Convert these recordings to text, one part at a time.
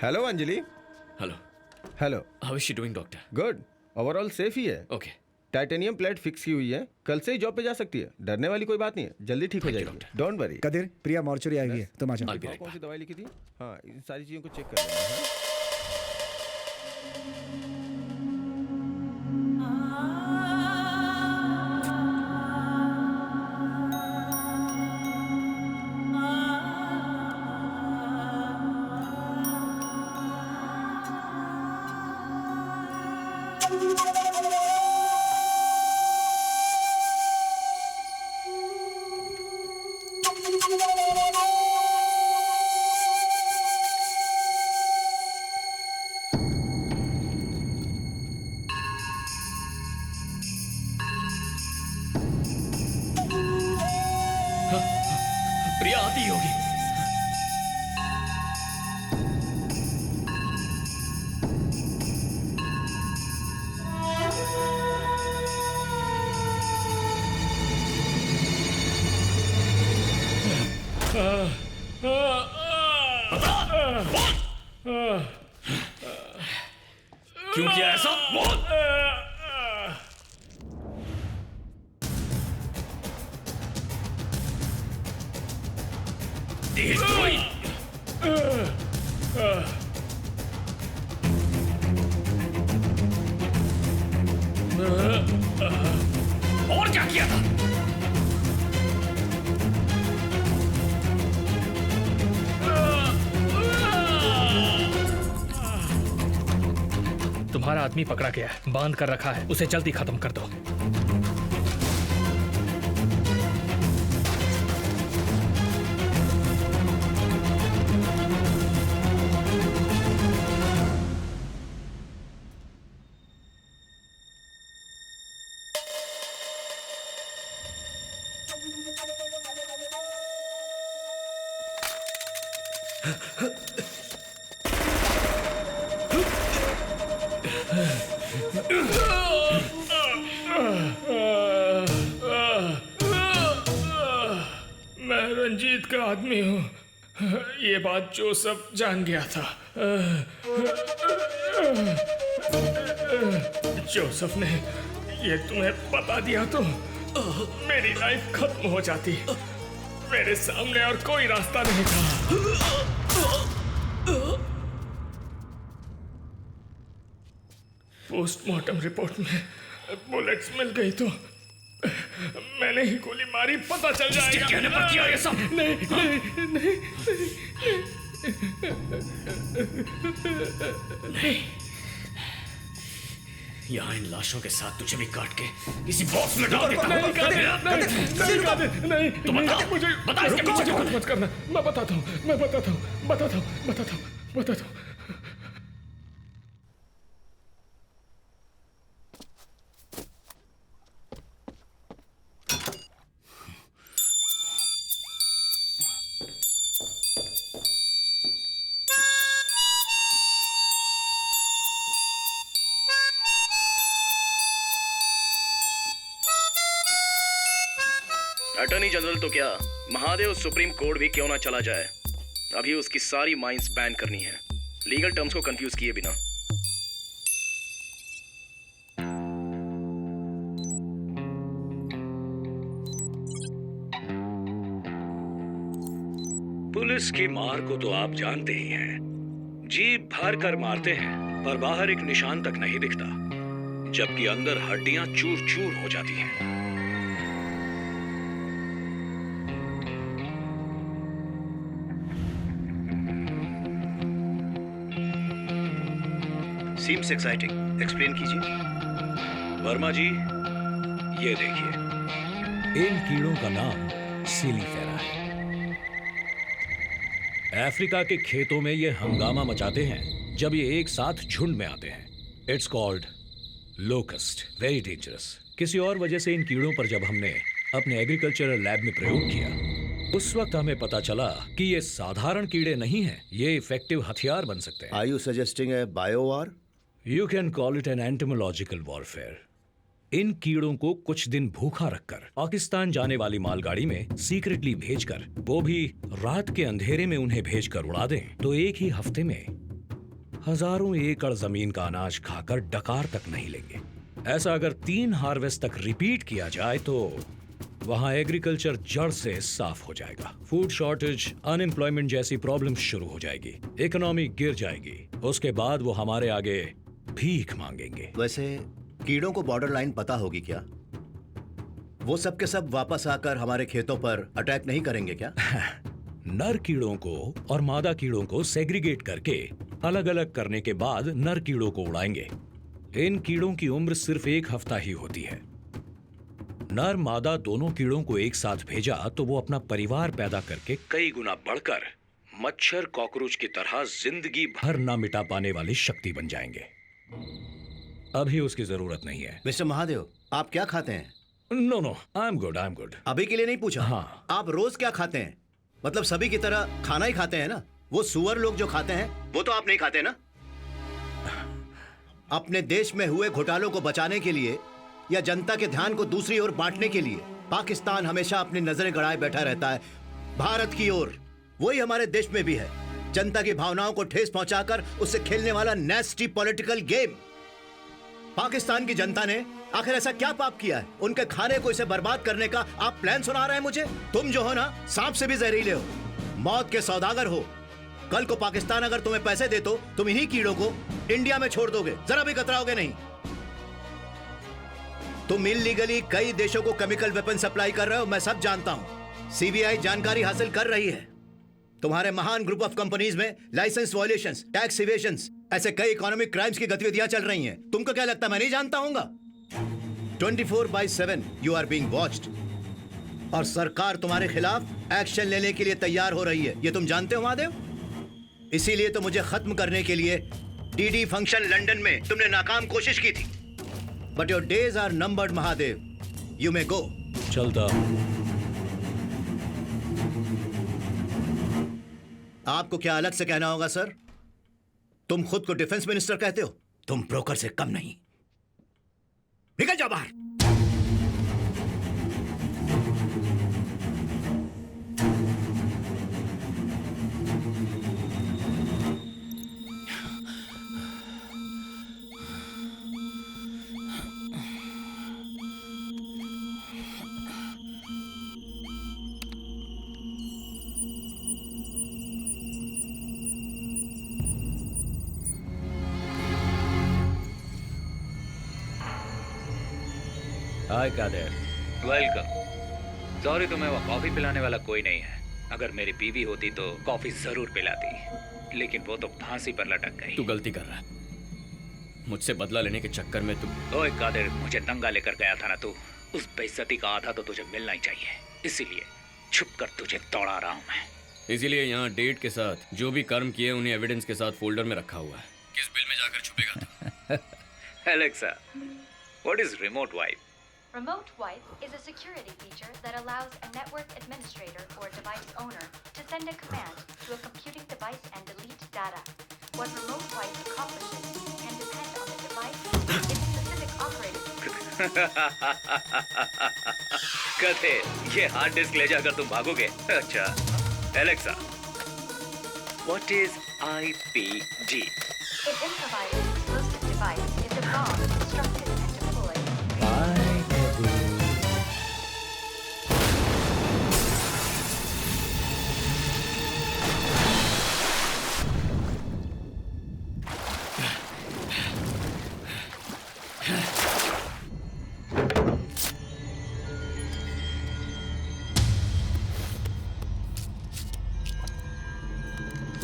Hello Anjali. Hello. Hello. How is she doing doctor? Good, overall safe ही है। Okay. Titanium plate fix की हुई है, कल से ही जॉब पे जा सकती है। डरने वाली कोई बात नहीं है, जल्दी ठीक हो Thank you, जाएगी। doctor. Don't worry. Kadir, Priya mortuary आई हुई है, तुम आ जाओ। I'll be right कौन सी back. दवाई लिखी थी? हाँ, इन सारी चीजों को चेक कर लेना है। प्रिया आती होगी। क्यों किया ऐसा? बोल। देशद्रोही। और क्या किया था? तुम्हारा आदमी पकड़ा गया है, बांध कर रखा है, उसे जल्दी खत्म कर दो। मैं रंजीत का आदमी हूँ। ये बात जोसेफ जान गया था। जोसेफ ने ये तुम्हें बता दिया तो मेरी लाइफ खत्म हो जाती। मेरे सामने और कोई रास्ता नहीं था। पोस्टमार्टम रिपोर्ट में बुलेट्स मिल गई तो मैंने ही गोली मारी, पता चल जाएगा। कहने पर किया ये सब? नहीं नहीं नहीं नहीं, यहाँ इन लाशों के साथ तुझे भी काट के किसी बॉक्स में डाल देता हूँ। नहीं, तो बता, मुझे बता इसके पीछे कौन है? मत करना। मैं बताता हूँ। अटॉर्नी जनरल तो क्या, महादेव सुप्रीम कोर्ट भी क्यों ना चला जाए, अभी उसकी सारी माइंस बैन करनी है, लीगल टर्म्स को कंफ्यूज किए बिना। पुलिस की मार को तो आप जानते ही हैं, जीप भर कर मारते हैं पर बाहर एक निशान तक नहीं दिखता, जबकि अंदर हड्डियां चूर चूर हो जाती हैं। सीम्स एक्साइटिंग, एक्सप्लेन कीजिए। वर्मा जी, ये देखिए, इन कीड़ों का नाम सिलीफेरा है। अफ्रीका के खेतों में ये हंगामा मचाते हैं जब ये एक साथ झुंड में आते हैं। It's called locust, very dangerous. किसी और वजह से इन कीड़ों पर जब हमने अपने एग्रीकल्चरल लैब में प्रयोग किया, उस वक्त हमें पता चला कि ये साधारण कीड़े नहीं हैं, ये इफेक्टिव हथियार बन सकते हैं। Are you suggesting a bio-war? You can call it an entomological warfare. इन कीड़ों को कुछ दिन भूखा रखकर पाकिस्तान जाने वाली मालगाड़ी में सीक्रेटली भेजकर, वो भी रात के अंधेरे में उन्हें भेजकर उड़ा दें, तो एक ही हफ्ते में हजारों एकड़ जमीन का अनाज खाकर डकार तक नहीं लेंगे। ऐसा अगर 3 हार्वेस्ट तक रिपीट किया जाए तो वहां एग्रीकल्चर जड़ से साफ हो जाएगा। फूड शॉर्टेज, अनएम्प्लॉयमेंट जैसी प्रॉब्लम शुरू हो जाएगी, इकोनॉमी गिर जाएगी। उसके बाद वो हमारे आगे भीख मांगेंगे। वैसे कीड़ों को बॉर्डर लाइन पता होगी क्या? वो सब के सब वापस आकर हमारे खेतों पर अटैक नहीं करेंगे क्या? नर कीड़ों को और मादा कीड़ों को सेग्रीगेट करके अलग अलग करने के बाद नर कीड़ों को उड़ाएंगे। इन कीड़ों की उम्र सिर्फ 1 हफ्ता ही होती है। नर मादा दोनों कीड़ों को एक साथ भेजा तो वो अपना परिवार पैदा करके कई गुना बढ़कर मच्छर कॉकरोच की तरह जिंदगी भर ना मिटा पाने वाली शक्ति बन जाएंगे। अभी उसकी जरूरत नहीं है। मिस्टर महादेव, आप क्या खाते हैं? No, I am good. अभी के लिए नहीं पूछा। हाँ। आप रोज क्या खाते हैं? मतलब सभी की तरह खाना ही खाते हैं ना? वो सुअर लोग जो खाते हैं वो तो आप नहीं खाते ना? अपने देश में हुए घोटालों को बचाने के लिए या जनता के ध्यान को दूसरी ओर बांटने के लिए पाकिस्तान हमेशा अपनी नजरें गड़ाए बैठा रहता है भारत की ओर। वही हमारे देश में भी है, जनता की भावनाओं को ठेस पहुंचाकर उससे खेलने वाला नेस्टी पॉलिटिकल गेम। पाकिस्तान की जनता ने आखिर ऐसा क्या पाप किया है उनके खाने को इसे बर्बाद करने का आप प्लान सुना रहे हैं मुझे? तुम जो हो ना, सांप से भी जहरीले हो, मौत के सौदागर हो। कल को पाकिस्तान अगर तुम्हें पैसे दे तो तुम इन्हीं कीड़ों को इंडिया में छोड़ दोगे, जरा भी कतराओगे नहीं। तुम इल्लीगली कई देशों को केमिकल वेपन सप्लाई कर रहे हो, मैं सब जानता हूं। सीबीआई जानकारी हासिल कर रही है। तुम्हारे महान ग्रुप ऑफ कंपनीज में लाइसेंस वायलेशंस, टैक्स इवेशंस, ऐसे कई इकोनॉमिक क्राइम्स की गतिविधियां चल रही हैं। तुमको क्या लगता है मैं नहीं जानता हूंगा? 24/7 यू आर बीइंग वॉच्ड और सरकार तुम्हारे खिलाफ एक्शन लेने के लिए तैयार हो रही है। ये तुम जानते हो महादेव? इसीलिए तो मुझे खत्म करने के लिए डीडी फंक्शन लंदन में तुमने नाकाम कोशिश की थी। But your days are numbered Mahadev, you may go. चलता आपको क्या अलग से कहना होगा सर? तुम खुद को डिफेंस मिनिस्टर कहते हो, तुम ब्रोकर से कम नहीं। निकल जाओ बाहर। हाय कादेर। वेलकम। सॉरी, तुम्हें वो कॉफी पिलाने वाला कोई नहीं है। अगर मेरी बीवी होती तो कॉफी जरूर पिलाती, लेकिन वो तो फांसी पर लटक गई। तू गलती कर रहा है। मुझसे बदला लेने के चक्कर में तू। ओए कादिर, मुझे दंगा लेकर गया था ना तू, उस बेइज्जती का आधा तो तुझे मिलना ही चाहिए। इसीलिए छुप कर तुझे दौड़ा रहा हूँ मैं। इसीलिए यहाँ डेट के साथ जो भी कर्म किए उन्हें एविडेंस के साथ फोल्डर में रखा हुआ है। किस बिल में जाकर छुपेगा तू? Alexa, what is remote wipe? Remote wipe is a security feature that allows a network administrator or device owner to send a command to a computing device and delete data. What remote wipe accomplishes can depend on the device and its specific operating. कहते ये hard disk ले जाकर तुम भागोगे? अच्छा, Alexa, what is IPG? An improvised explosive device is a bomb constructed and deployed.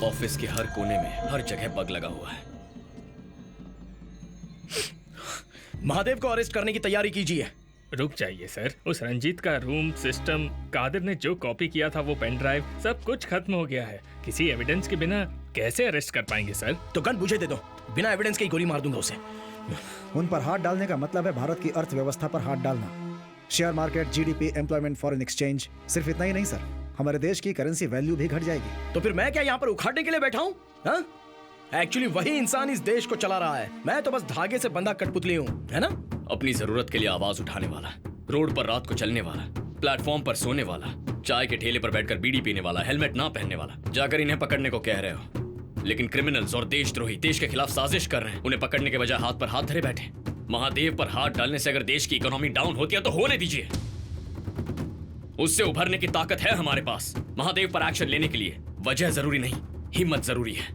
Office के हर कोने में, हर जगह बग लगा हुआ है। महादेव को अरेस्ट करने की तैयारी कीजिए। रुक जाइए सर, उस रंजीत का रूम, सिस्टम, कादिर ने जो कॉपी किया था वो पेन ड्राइव, सब कुछ खत्म हो गया है। किसी एविडेंस के बिना कैसे अरेस्ट कर पाएंगे सर? तो गन मुझे दे दो, बिना एविडेंस के ही गोली मार दूंगा उसे। उन पर हाथ डालने का मतलब है भारत की अर्थव्यवस्था पर हाथ डालना। Share market, GDP, employment, foreign exchange, सिर्फ इतना ही नहीं सर, हमारे देश की करेंसी वैल्यू भी घट जाएगी। तो फिर मैं क्या यहाँ पर उखाड़ने के लिए बैठा हूँ? एक्चुअली वही इंसान इस देश को चला रहा है, मैं तो बस धागे से बंधा कठपुतली हूँ, है ना? अपनी जरूरत के लिए आवाज उठाने वाला, रोड पर रात को चलने वाला, प्लेटफॉर्म पर सोने वाला, चाय के ठेले पर बैठकर बीड़ी पीने वाला, हेलमेट ना पहनने वाला। जाकर इन्हें पकड़ने को कह रहे हो? लेकिन क्रिमिनल्स और देशद्रोही देश के खिलाफ साजिश कर रहे हैं। उन्हें पकड़ने के बजाय हाथ पर हाथ धरे बैठे। महादेव पर हाथ डालने से अगर देश की इकोनॉमी डाउन होती है तो होने दीजिए। उससे उभरने की ताकत है हमारे पास। महादेव पर एक्शन लेने के लिए वजह जरूरी नहीं, हिम्मत जरूरी है।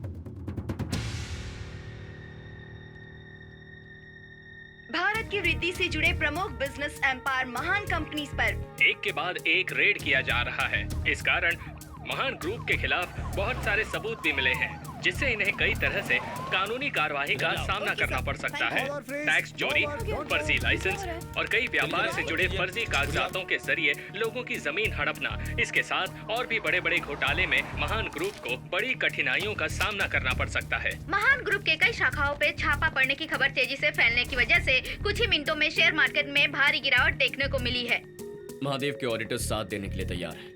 भारत की वृद्धि से जुड़े प्रमुख बिजनेस एम्पायर महान कंपनीज पर एक के बाद एक रेड किया जा रहा है। इस कारण महान ग्रुप के खिलाफ बहुत सारे सबूत भी मिले हैं, जिससे इन्हें कई तरह से कानूनी कार्रवाई का सामना करना पड़ सकता है। टैक्स चोरी, फर्जी लाइसेंस और कई व्यापार से जुड़े फर्जी कागजातों के जरिए लोगों की जमीन हड़पना। इसके साथ और भी बड़े बड़े घोटाले में महान ग्रुप को बड़ी कठिनाइयों का सामना करना पड़ सकता है। महान ग्रुप के कई शाखाओं पे छापा पड़ने की खबर तेजी से फैलने की वजह से कुछ ही मिनटों में शेयर मार्केट में भारी गिरावट देखने को मिली है। महादेव के ऑडिटर्स साथ देने के लिए तैयार हैं,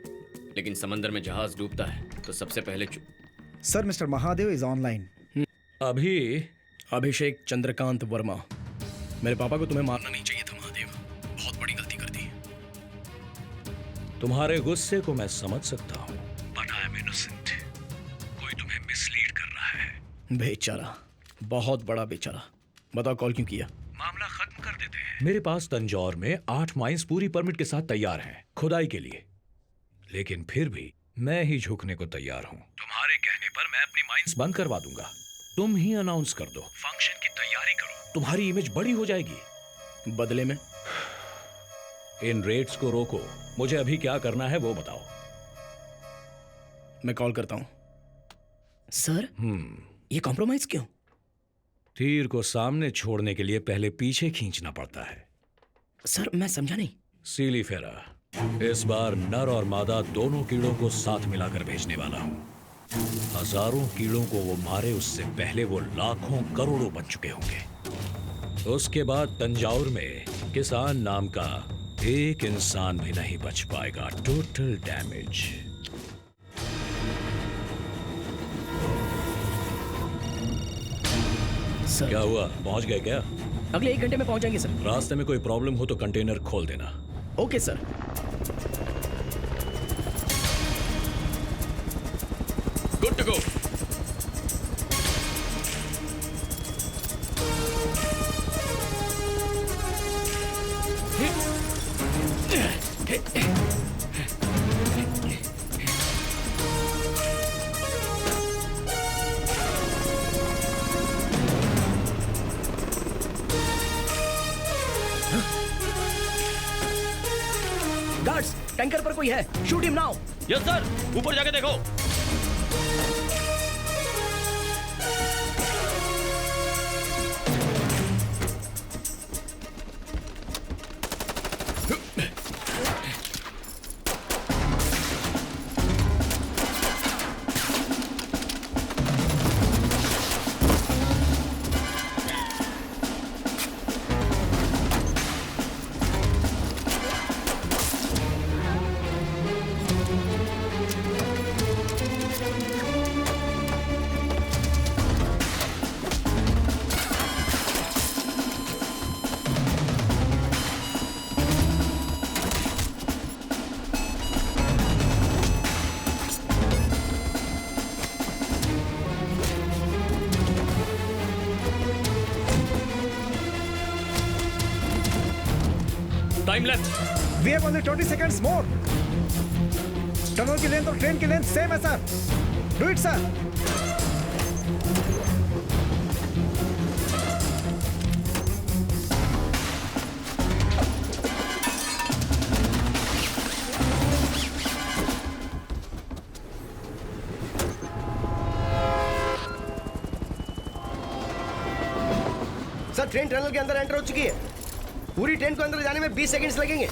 लेकिन समंदर में जहाज डूबता है तो सबसे पहले sir, mister Mahadev is online. अभी अभिषेक चंद्रकांत वर्मा। मेरे पापा को तुम्हें मारना नहीं चाहिए था महादेव, बहुत बड़ी गलती कर दी। तुम्हारे गुस्से को मैं समझ सकता हूँ, बट आई एम इनोसेंट। कोई तुम्हें मिसलीड कर रहा है। बेचारा, बहुत बड़ा बेचारा। बताओ कॉल क्यों किया? मामला खत्म कर देते हैं। मेरे पास तंजौर में 8 माइंस पूरी परमिट के साथ तैयार हैं खुदाई के लिए, लेकिन फिर भी मैं ही झुकने को तैयार हूँ। तुम्हारे कहने पर मैं अपनी माइंस बंद करवा दूंगा। तुम ही अनाउंस कर दो, फंक्शन की तैयारी करो, तुम्हारी इमेज बड़ी हो जाएगी। बदले में इन रेट्स को रोको। मुझे अभी क्या करना है वो बताओ। मैं कॉल करता हूँ। सर, ये कॉम्प्रोमाइज क्यों? तीर को सामने छोड़ने के लिए पहले पीछे खींचना पड़ता है। सर, मैं समझा नहीं। सीली फेरा, इस बार नर और मादा दोनों कीड़ों को साथ मिलाकर भेजने वाला हूँ। हजारों कीड़ों को वो मारे उससे पहले वो लाखों करोड़ों बन चुके होंगे। उसके बाद तंजाउर में किसान नाम का एक इंसान भी नहीं बच पाएगा। Total damage. सर, क्या हुआ? पहुंच गए क्या? अगले 1 घंटे में पहुंच जाएंगे सर। रास्ते में कोई प्रॉब्लम हो तो कंटेनर खोल देना। Okay sir. Good to go. Guards, tanker पर कोई है। Shoot him now. Yes sir, ऊपर जाके देखो। Time left. We have only 20 seconds more. Tunnel की लेंथ और ट्रेन की लेंथ सेम है sir. Do it sir. Sir, train tunnel के अंदर एंटर हो चुकी है। पूरी ट्रेन को अंदर जाने में 20 सेकंड्स लगेंगे।